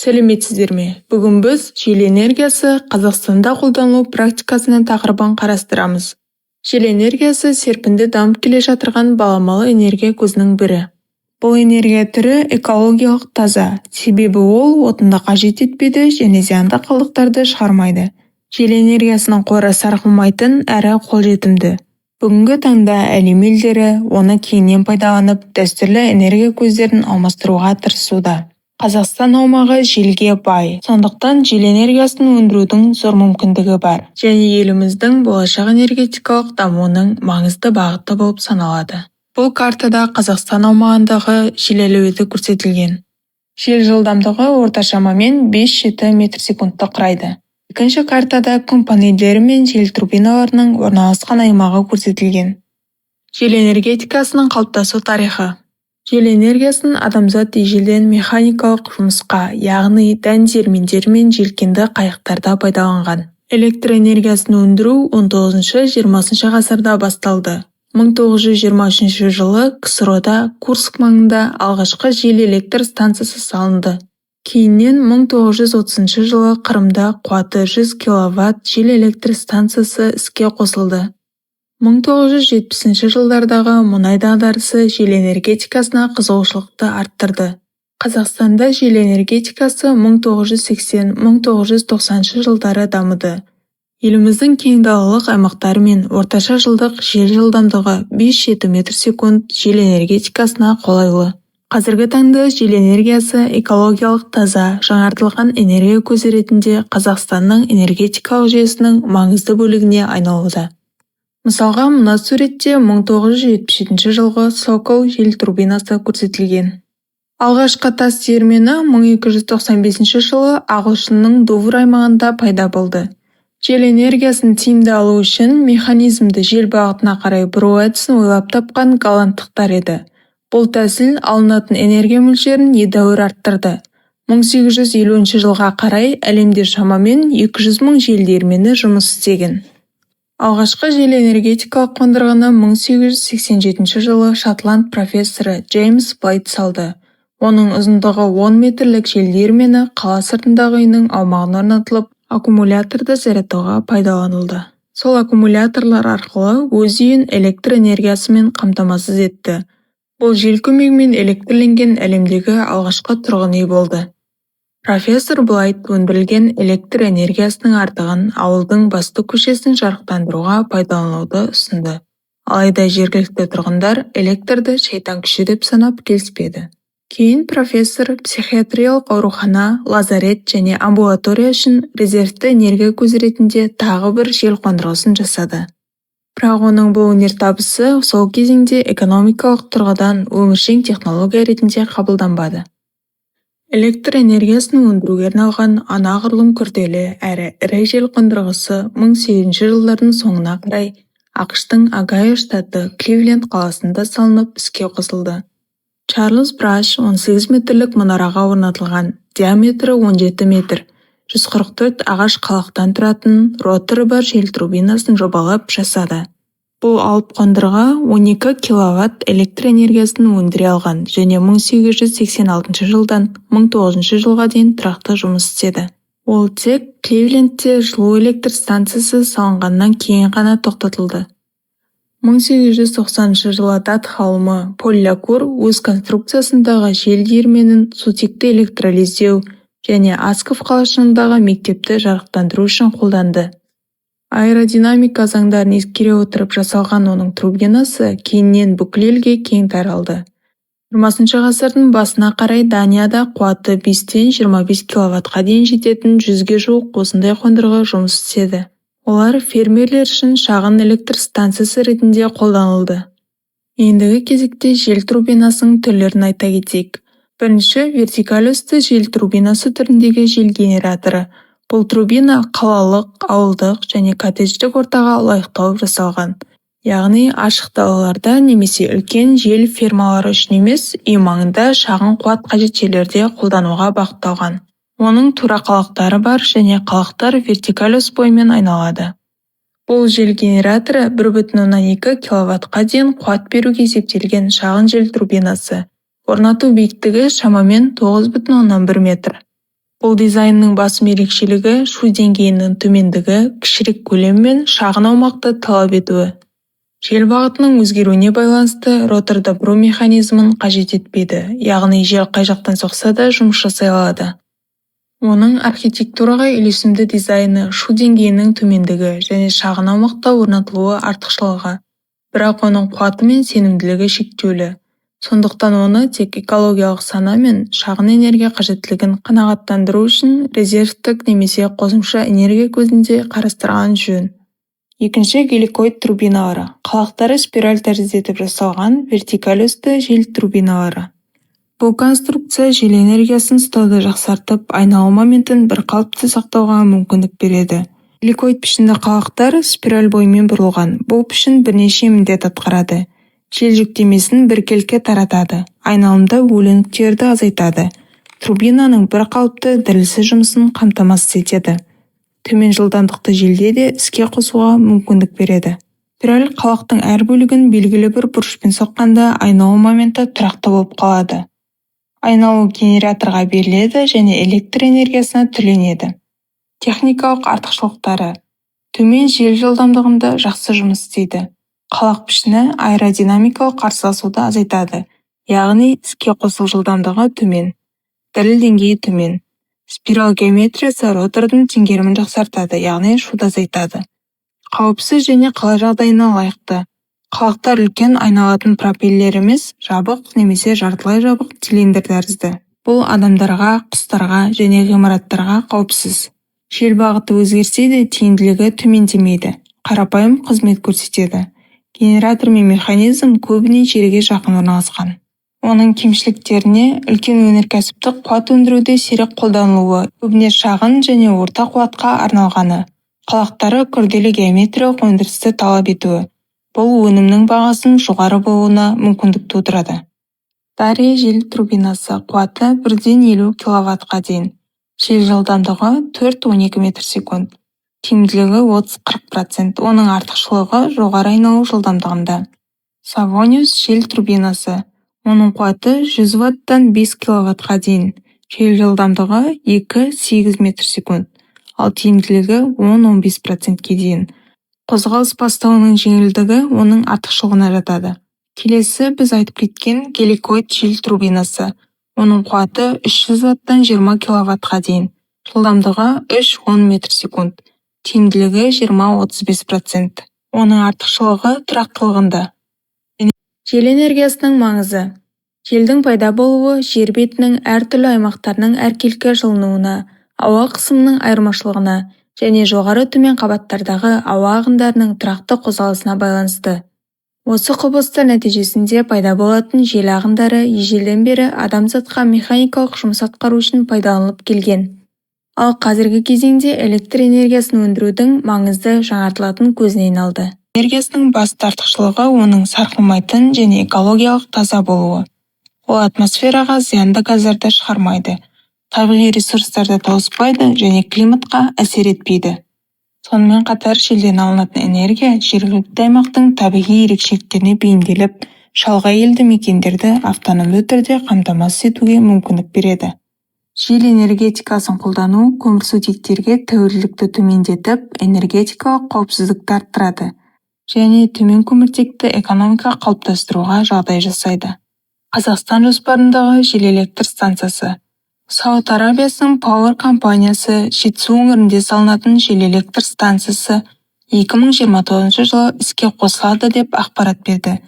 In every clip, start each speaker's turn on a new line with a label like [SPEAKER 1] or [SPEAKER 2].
[SPEAKER 1] Сәлеметсіздер ме? Бүгін біз жел энергиясы Қазақстанда қолданылу практикасының тақырыбын қарастырамыз. Жел энергиясы серпінді дамып келе жатырған баламалы энергия көзінің бірі. Бұл энергия түрі экологиялық таза, себебі ол отынды қажет етпейді және зиянды қалдықтарды шығармайды. Жел энергиясының қоры сарқылмайтын әрі қолжетімді. Бүгінгі таңда әлем елдері оны кеңінен пайдаланып, дәстүрлі энергия көздерін алмастыруға тырысуда. Қазақстан аумағы желге бай, сондықтан жел энергиясын өндірудің зор мүмкіндігі бар және еліміздің болашақ энергетикалық дамуының маңызды бағыты болып саналады. Бұл картада Қазақстан аумағындағы жел әлеуеті көрсетілген. Жел жылдамдығы орташа шамамен 5-7 метр секундты құрайды. Екінші картада күн панельдері мен жел турбиналарының орналасқан аймағы көрсетілген. Жел энергетикасының қалыптасу тарихы. Жел энергиясын адамзат ежелден механикалық жұмысқа, яғни дән диірмендер мен желкенді қайықтарда пайдаланған. Электр энергиясын өндіру 19-20 ғасырда басталды. 1923 жылы КСРО-да Курск маңында алғашқы жел электр станциясы салынды. Кейіннен 1930 жылы Қырымда қуаты 100 киловатт жел электр станциясы іске қосылды. 1970 жылдардағы мұнай дағдарысы жел энергетикасына қызығушылықты арттырды. Қазақстанда жел энергетикасы 1980-1990 жылдары дамыды. Еліміздің кең далалық аймақтары мен орташа жылдық жел жылдамдығы 5-7 метр секунд жел энергетикасына қолайлы. Қазіргі таңда жел энергиясы экологиялық таза, жаңартылған энергия көзі ретінде Қазақстанның энергетикалық жүйесінің маңызды бөлігіне айналуда. Мысалға, мына суретте 1977 жылғы Сокол жел турбинасы көрсетілген. Алғашқы тас диірмені 1295 жылы ағылшынның Дувр аймағында пайда болды. Жел энергиясын тиімді алу үшін механизмді жел бағытына қарай бұру әдісін ойлап тапқан голландтықтар еді. Бұл тәсіл алынатын энергия мөлшерін едәуір арттырды. 1850 жылға қарай әлемде шамамен 200 мың жел диірмені жұмыс істеген. Алғашқы жел энергетикалық қондырғыны 1887 жылы шотланд профессоры Джеймс Блайт салды. Оның ұзындығы 10 метрлік жел диірмені қала сыртындағы үйінің аумағына орнатылып, аккумуляторды зарядтауға пайдаланылды. Сол аккумуляторлар арқылы өз үйін электр энергиясымен қамтамасыз етті. Бұл жел көмегімен электрленген әлемдегі алғашқы тұрғын үй болды. Профессор Блайт өндірілген электр энергиясының артығын ауылдың басты көшесін жарықтандыруға пайдалануды ұсынды. Алайда жергілікті тұрғындар электрді шайтан күші деп санап келіспеді. Кейін профессор психиатриялық аурухана, лазарет және амбулатория үшін резервті энергия көзі ретінде тағы бір жел қондырғысын жасады. Бірақ оның бұл өнертабысы сол кезеңде экономикалық тұрғыдан өміршең технология ретінде қабылданбады. Электр энергиясын өндіруге арналған анағұрлым күрделі әрі ірі жел қондырғысы 1800 жылдардың соңына қарай ақш-тың Огайо штаты Кливленд қаласында салынып іске қосылды. Чарльз Браш 18 метрлік мұнараға орнатылған, диаметрі 17 метр, 144 ағаш қалақтан тұратын роторы бар жел турбинасын жобалап жасады. Бұл алып қондырғы 12 киловатт электр энергиясын өндіре алған және 1886 жылдан 1900 жылға дейін тұрақты жұмыс істеді. Ол тек Кливлендте жылу электр станциясы салынғаннан кейін ғана тоқтатылды. 1890 жылы Датхалмы Поллякур өз конструкциясындағы жел диірменін сутекті электролиздеу және Асков қалашығындағы мектепті жарықтандыру үшін қолданды. Аэродинамика заңдарын ескере отырып жасалған оның турбинасы кейіннен бүкіл елге кең таралды. 20 ғасырдың басына қарай Данияда қуаты 5-25 киловаттқа дейін жететін 100-ге жуық осындай қондырғы жұмыс істеді. Олар фермерлер үшін шағын электр станциясы ретінде қолданылды. Ендігі кезекте жел турбинасының түрлерін айта кетейік. Бірінші, вертикаль өсті жел турбинасы түріндегі жел генераторы. Бұл турбина қалалық, ауылдық және коттедждік ортаға лайықталып жасалған. Яғни ашық далаларда немесе үлкен жел фермалары үшін емес, үй маңында шағын қуат қажет жерлерде қолдануға бағытталған. Оның тура қалақтары бар және қалақтар вертикаль ос бойымен айналады. Бұл жел генераторы 1,2 киловаттқа дейін қуат беруге есептелген шағын жел турбинасы. Орнату биіктігі шамамен 9,1 метр. Бұл дизайнның басым ерекшелігі шу деңгейінің төмендігі, кішірек көлем мен шағын аумақты талап етуі. Жел бағытының өзгеруіне байланысты роторда бұру механизмін қажет етпейді, яғни жел қай жақтан соқса да жұмыс жасай алады. Оның архитектураға үйлесімді дизайны шу деңгейінің төмендігі және шағын аумақта орнатылуы артықшылығы, бірақ оның қуаты мен сенімділігі шектеулі. Сондықтан оны тек экологиялық сана мен шағын энергия қажеттілігін қанағаттандыру үшін резервтік немесе қосымша энергия көзінде қарастырған жөн. Екінші, геликоид турбиналары. Қалақтары спираль тәрізді етіп жасалған вертикаль осьті жел турбиналары. Бұл конструкция жел энергиясын ұстауды жақсартып, айналу моментін бір қалыпты сақтауға мүмкіндік береді. Геликоид пішінді қалақтар спираль бойымен бұрылған. Бұл пішін бірнеше міндет атқарады. Жел жүктемесін біркелкі таратады, айналымда өлініктерді азайтады, турбинаның бір қалыпты дәлізсіз жұмысын қамтамасыз етеді. Төмен жылдамдықты желде де іске қосуға мүмкіндік береді. Спираль қалақтың әр бөлігін белгілі бір бұрышпен соққанда айналу моменті тұрақты болып қалады. Айналу генераторға беріледі және электр энергиясына төленеді. Техникалық артықшылықтары. Төмен жел жылдамдығында жақсы жұмыс істейді. Қалақ пішіні аэродинамикалық қарсыласуды азайтады, яғни іске қосу жылдамдығы төмен. Дәлел деңгейі төмен. Спираль геометриясы ротордың теңгерімін жақсартады, яғни шуды азайтады. Қауіпсіз және қала жағдайына лайықты. Қалақтар үлкен айналатын пропеллер емес, жабық немесе жартылай жабық цилиндр тәрізді. Бұл адамдарға, құстарға және ғимараттарға қауіпсіз. Жел бағыты өзгерсе де тиімділігі төмендемейді. Қарапайым қызмет көрсетеді. Генератор мен механизм көбіне жерге жақын орналасқан. Оның кемшіліктеріне үлкен өнеркәсіптік қуат өндіруде сирек қолданылуы, көбіне шағын және орта қуатқа арналғаны. Қалақтары күрделі геометриялық өндірісті талап етуі. Бұл өнімнің бағасының жоғары болуына мүмкіндік тудырады. Дария жел турбинасы қуаты 1-50 киловаттқа дейін. Жел жылдамдығы 4-12 метр секунд. Тиімділігі 30-40%, оның артықшылығы жоғары айналу жылдамдығында. Savonius жел турбинасы. Оның қуаты 100 ваттан 5 киловаттқа дейін. Жел жылдамдығы 2-8 метр секунд, ал тиімділігі 10-15%-ке дейін. Қозғалыс бастауының жеңілдігі оның артықшылығына жатады. Келесі біз айтып кеткен геликоид жел турбинасы. Оның қуаты 300 ваттан 20 киловаттқа дейін. Жылдамдығы 3-10 метр секунд. Тиімділігі 20-35%. Оның артықшылығы тұрақтылығында. Жел энергиясының маңызы. Желдің пайда болуы жер бетінің әртүрлі аймақтарының әркелкі жылынуына, ауа қысымының айырмашылығына және жоғары төмен қабаттардағы ауа ағындарының тұрақты қозғалысына байланысты. Осы құбылыстар нәтижесінде пайда болатын жел ағындары ежелден бері адамзатқа механикалық жұмыс атқару үшін пайдаланылып келген. Ал қазіргі кезеңде электр энергиясын өндірудің маңызды жаңартылатын көзіне айналды. Энергиясының басты артықшылығы оның сарқылмайтын және экологиялық таза болуы. Ол атмосфераға зиянды газдарды шығармайды, табиғи ресурстарды тауыспайды және климатқа әсер етпейді. Сонымен қатар желден алынатын энергия жергілікті аймақтың табиғи ерекшеліктеріне бейімделіп, шалғай елді мекендерді автономды түрде қамтамасыз етуге мүмкіндік береді. Жел энергетикасын қолдану көмірсутектерге тәуелділікті төмендетіп, энергетикалық қауіпсіздікті арттырады және төмен көміртекті экономика қалыптастыруға жағдай жасайды. Қазақстан жоспарындағы жел электр станциясы. Сауд Арабиясының Power компаниясы Жетісу өңірінде салынатын жел электр станциясы 2029 жылы іске қосылады деп ақпарат берді.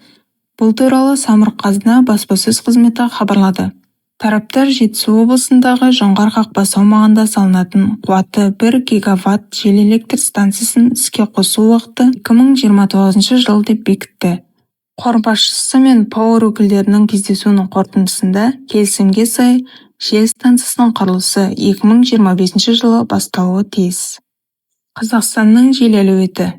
[SPEAKER 1] Бұл туралы Самұрық-қазына баспасөз қызметі хабарлады. Тараптар Жетісу облысындағы Жоңғар қақпасы аумағында салынатын қуаты 1 гигаватт жел электр станциясын іске қосу уақыты 2029 жыл деп бекітті. Қор басшысы мен Power өкілдерінің кездесуінің қорытындысында келісімге сай жел станциясының құрылысы 2025 жылы басталуы тиіс. Қазақстанның жел әлеуеті.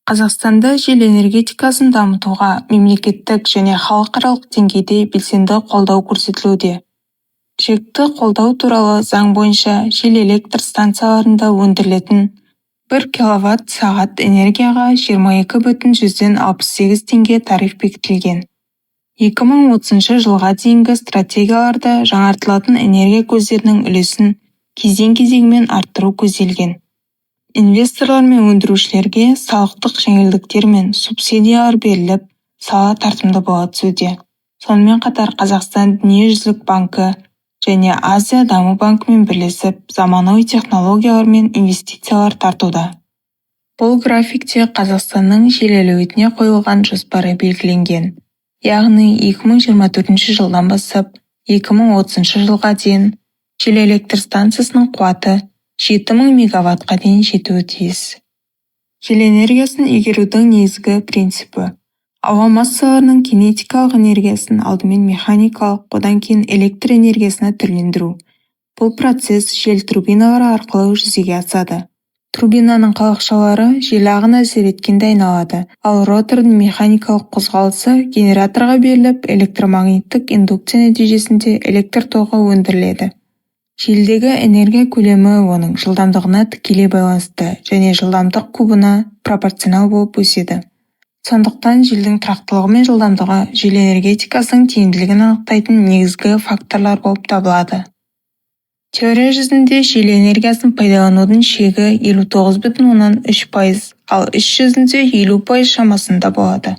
[SPEAKER 1] Қазақстанда жел энергетикасын дамытуға мемлекеттік және халықаралық деңгейде белсенді қолдау көрсетілуде. Шекті қолдау туралы заң бойынша жел электр станцияларында өндірілетін 1 киловатт сағат энергияға 22,68 теңге тариф бекітілген. 2030 жылға дейінгі стратегияларда жаңартылатын энергия көздерінің үлесін кезең-кезеңмен арттыру көзделген. Инвесторлар мен өндірушілерге салықтық жеңілдіктер мен субсидиялар беріліп, сала тартымды бола түсуде. Сонымен қатар Қазақстан Дүниежүзілік банкі және Азия даму банкімен бірлесіп, заманауи технологиялар мен инвестициялар тартуда. Бұл графикте Қазақстанның жел әлеуетіне қойылған жоспары белгіленген. Яғни 2024 жылдан бастап 2030 жылға дейін жел электр станциясының қуаты 7000 мегаваттқа дейін жетуі тиіс. Жел энергиясын игерудің негізгі принципі: ауа массаларының кинетикалық энергиясын алдымен механикалық, одан кейін электр энергиясына түрлендіру. Бұл процесс жел турбиналары арқылы жүзеге асады. Турбинаның қалақшалары жел ағына әсер еткенде айналады, ал ротордың механикалық қозғалысы генераторға беріліп, электромагниттік индукция нәтижесінде электр тоғы өндіріледі. Желдегі энергия көлемі оның жылдамдығына тікелей байланысты және жылдамдық кубына пропорционал болып өседі. Сондықтан желдің тұрақтылығы мен жылдамдығы жел энергетикасының тиімділігін анықтайтын негізгі факторлар болып табылады. Теория жүзінде жел энергиясын пайдаланудың шегі 59,3%, ал іс жүзінде 50% шамасында болады.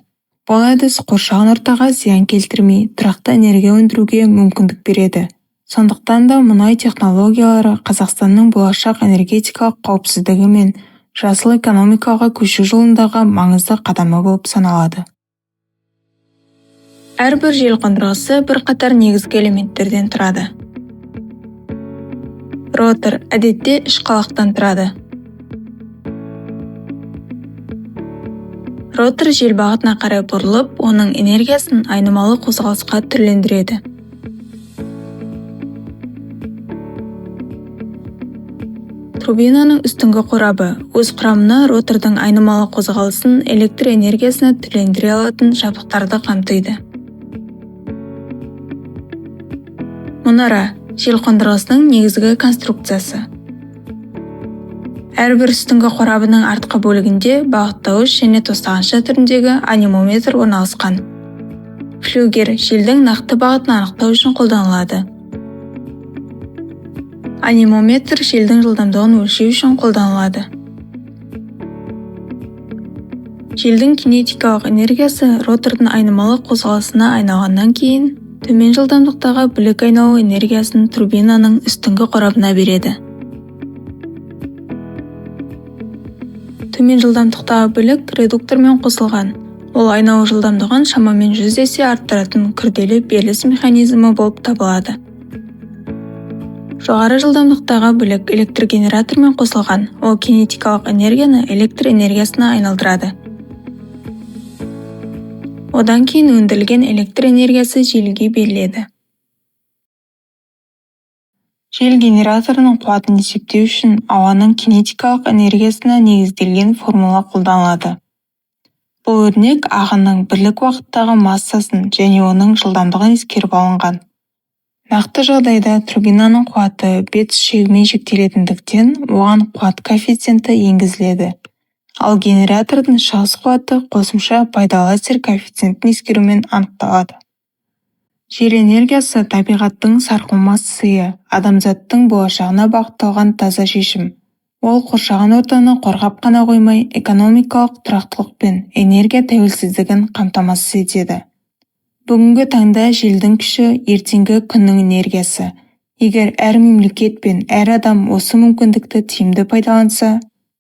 [SPEAKER 1] Бұл әдіс қоршаған ортаға зиян келтірмей, тұрақты энергия өндіруге мүмкіндік береді. Сондықтан да мұнай технологиялары Қазақстанның болашақ энергетикалық қауіпсіздігі мен жасыл экономикаға көшу жолындағы маңызды қадамы болып саналады. Әрбір жел қондырғысы бірқатар негізгі элементтерден тұрады. Ротор әдетте үш қалақтан тұрады. Ротор жел бағытына қарай бұрылып, оның энергиясын айнымалы қозғалысқа түрлендіреді. Турбинаның үстіңгі қорабы өз құрамына ротордың айнымалы қозғалысын электр энергиясына түрлендіре алатын жабдықтарды қамтиды. Мұнара жел қондырғысының негізгі конструкциясы. Әрбір үстіңгі қорабының артқы бөлігінде бағыттауыш және тостағанша түріндегі анемометр орналасқан. Флюгер желдің нақты бағытын анықтау үшін қолданылады. Анемометр желдің жылдамдығын өлшеу үшін қолданылады. Желдің кинетикалық энергиясы ротордың айнымалы қозғалысына айналғаннан кейін төмен жылдамдықтағы бүлік айналу энергиясын турбинаның үстіңгі қорабына береді. Төмен жылдамдықтағы бүлік редуктормен қосылған. Ол айналу жылдамдығын шамамен 100 есе арттыратын күрделі беріліс механизмі болып табылады. Жоғары жылдамдықтағы бүлік электрогенератормен қосылған. Ол кинетикалық энергияны электр энергиясына айналдырады. Одан кейін өндірілген электр энергиясы желге беріледі. Жел генераторының қуатын есептеу үшін ауаның кинетикалық энергиясына негізделген формула қолданылады. Бұл өрнек ағынның бірлік уақыттағы массасын және оның жылдамдығын ескеріп алынған. Нақты жағдайда турбинаның қуаты бет шегімен шектелетіндіктен, оған қуат коэффициенті енгізіледі. Ал генератордың шығыс қуаты қосымша пайдалы әсер коэффициентін ескерумен анықталады. Жел энергиясы табиғаттың сарқылмас сыйы, адамзаттың болашағына бағытталған таза шешім. Ол қоршаған ортаны қорғап қана қоймай, экономикалық тұрақтылық пен энергия тәуелсіздігін қамтамасыз етеді. Бүгінгі таңда желдің күші ертеңгі күннің энергиясы. Егер әр мемлекет пен әр адам осы мүмкіндікті тиімді пайдаланса,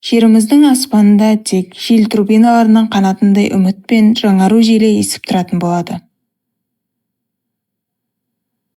[SPEAKER 1] жеріміздің аспанында тек жел турбиналарының қанатындай үміт пен жаңару желі есіп тұратын болады.